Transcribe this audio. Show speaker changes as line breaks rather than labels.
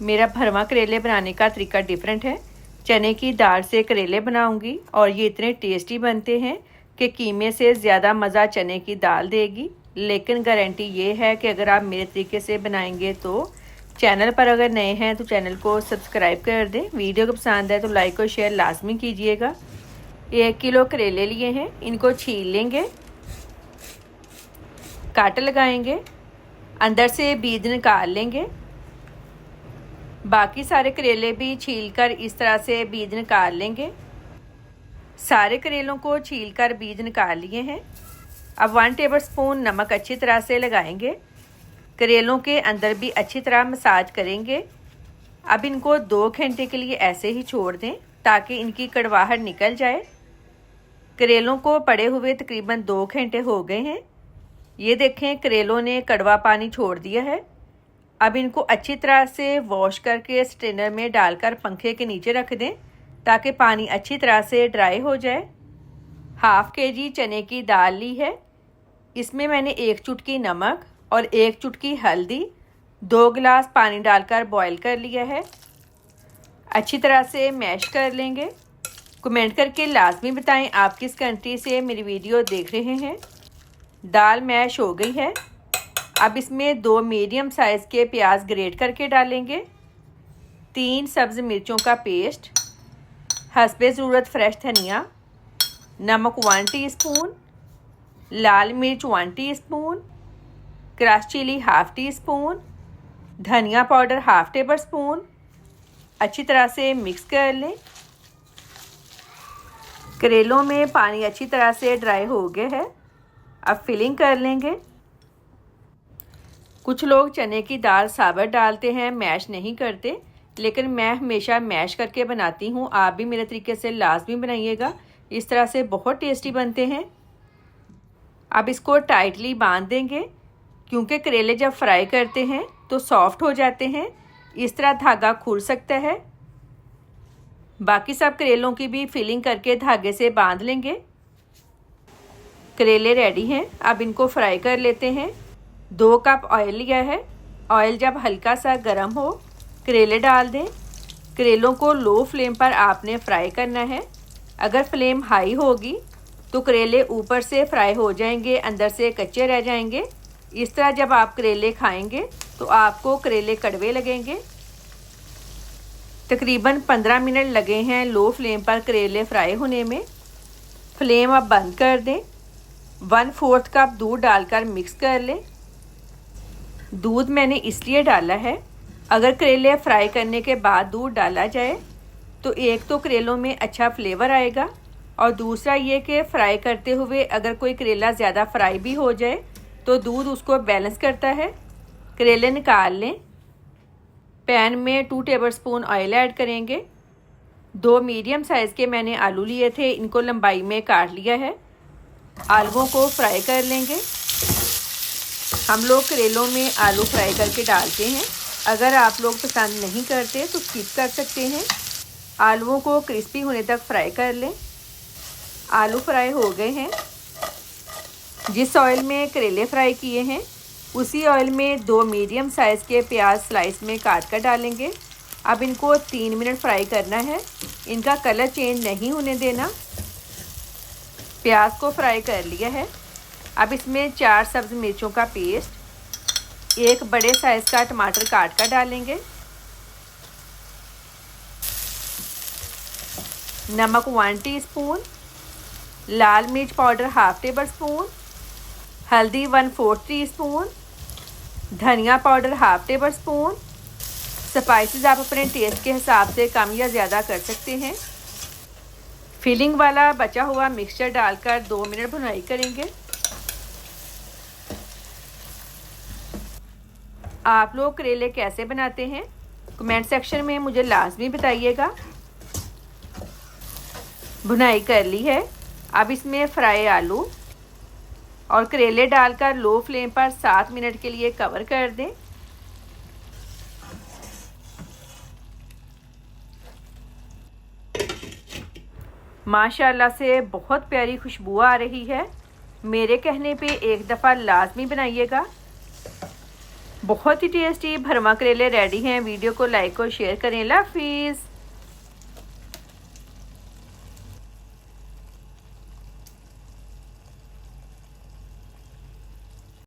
मेरा भरवा करेले बनाने का तरीका डिफरेंट है। चने की दाल से करेले बनाऊंगी और ये इतने टेस्टी बनते हैं कि कीमे से ज़्यादा मज़ा चने की दाल देगी। लेकिन गारंटी ये है कि अगर आप मेरे तरीके से बनाएंगे तो चैनल पर अगर नए हैं तो चैनल को सब्सक्राइब कर दें। वीडियो को पसंद है तो लाइक और शेयर लाजमी कीजिएगा। 1 किलो करेले लिए हैं, इनको छील लेंगे, काट लगाएंगे, अंदर से बीज निकाल लेंगे। बाकी सारे करेले भी छीलकर इस तरह से बीज निकाल लेंगे। सारे करेलों को छीलकर बीज निकाल लिए हैं। अब 1 टेबलस्पून नमक अच्छी तरह से लगाएंगे। करेलों के अंदर भी अच्छी तरह मसाज करेंगे। अब इनको 2 घंटे के लिए ऐसे ही छोड़ दें ताकि इनकी कड़वाहट निकल जाए। करेलों को पड़े हुए तकरीबन 2 घंटे हो गए हैं। ये देखें, करेलों ने कड़वा पानी छोड़ दिया है। अब इनको अच्छी तरह से वॉश करके स्ट्रेनर में डालकर पंखे के नीचे रख दें ताकि पानी अच्छी तरह से ड्राई हो जाए। 1/2 kg चने की दाल ली है। इसमें मैंने 1 चुटकी नमक और 1 चुटकी हल्दी, 2 गिलास पानी डालकर बॉईल कर लिया है। अच्छी तरह से मैश कर लेंगे। कमेंट करके लाजमी बताएं आप किस कंट्री से मेरी वीडियो देख रहे हैं। दाल मैश हो गई है। अब इसमें 2 मीडियम साइज़ के प्याज ग्रेट करके डालेंगे, 3 सब्ज़ मिर्चों का पेस्ट, हस्बे ज़रूरत फ्रेश धनिया, नमक 1 टीस्पून, लाल मिर्च 1 टीस्पून, क्रश चिली 1/2 टीस्पून, धनिया पाउडर 1/2 टेबलस्पून। अच्छी तरह से मिक्स कर लें। करेलों में पानी अच्छी तरह से ड्राई हो गया है। अब फिलिंग कर लेंगे। कुछ लोग चने की दाल साबुत डालते हैं, मैश नहीं करते, लेकिन मैं हमेशा मैश करके बनाती हूँ। आप भी मेरे तरीके से लाजमी बनाइएगा, इस तरह से बहुत टेस्टी बनते हैं। अब इसको टाइटली बांध देंगे क्योंकि करेले जब फ्राई करते हैं तो सॉफ्ट हो जाते हैं। इस तरह धागा खुल सकता है। बाकी सब करेलों की भी फिलिंग करके धागे से बांध लेंगे। करेले रेडी हैं। अब इनको फ्राई कर लेते हैं। 2 कप ऑयल लिया है। ऑयल जब हल्का सा गर्म हो करेले डाल दें। करेलों को लो फ्लेम पर आपने फ्राई करना है। अगर फ्लेम हाई होगी तो करेले ऊपर से फ्राई हो जाएंगे, अंदर से कच्चे रह जाएंगे। इस तरह जब आप करेले खाएंगे तो आपको करेले कड़वे लगेंगे। तकरीबन 15 मिनट लगे हैं लो फ्लेम पर करेले फ्राई होने में। फ्लेम अब बंद कर दें। 1/4 कप दूध डालकर मिक्स कर लें। दूध मैंने इसलिए डाला है, अगर करेले फ्राई करने के बाद दूध डाला जाए तो एक तो करेलों में अच्छा फ्लेवर आएगा और दूसरा ये कि फ्राई करते हुए अगर कोई करेला ज़्यादा फ्राई भी हो जाए तो दूध उसको बैलेंस करता है। करेले निकाल लें। पैन में 2 टेबलस्पून ऑयल ऐड करेंगे। 2 मीडियम साइज़ के मैंने आलू लिए थे, इनको लंबाई में काट लिया है। आलूओं को फ्राई कर लेंगे। हम लोग करेलों में आलू फ्राई करके डालते हैं। अगर आप लोग पसंद नहीं करते तो स्किप कर सकते हैं। आलूओं को क्रिस्पी होने तक फ्राई कर लें। आलू फ्राई हो गए हैं। जिस ऑयल में करेले फ्राई किए हैं उसी ऑयल में 2 मीडियम साइज़ के प्याज स्लाइस में काट कर डालेंगे। अब इनको 3 मिनट फ्राई करना है। इनका कलर चेंज नहीं होने देना। प्याज को फ्राई कर लिया है। अब इसमें 4 सब्ज़ मिर्चों का पेस्ट, 1 बड़े साइज़ का टमाटर काट कर डालेंगे, नमक 1 टीस्पून, लाल मिर्च पाउडर 1/2 टेबलस्पून, हल्दी 1/4 टीस्पून, धनिया पाउडर 1/2 टेबलस्पून। स्पाइसेस आप अपने टेस्ट के हिसाब से कम या ज़्यादा कर सकते हैं। फिलिंग वाला बचा हुआ मिक्सचर डालकर 2 मिनट भुनाई करेंगे। आप लोग करेले कैसे बनाते हैं कमेंट सेक्शन में मुझे लाजमी बताइएगा। भुनाई कर ली है। अब इसमें फ्राई आलू और करेले डालकर लो फ्लेम पर 7 मिनट के लिए कवर कर दें। माशाल्लाह से बहुत प्यारी खुशबू आ रही है। मेरे कहने पे एक दफ़ा लाजमी बनाइएगा। बहुत ही टेस्टी भरमा करेले रेडी हैं। वीडियो को लाइक और शेयर करें। अल्लाह हाफिज़।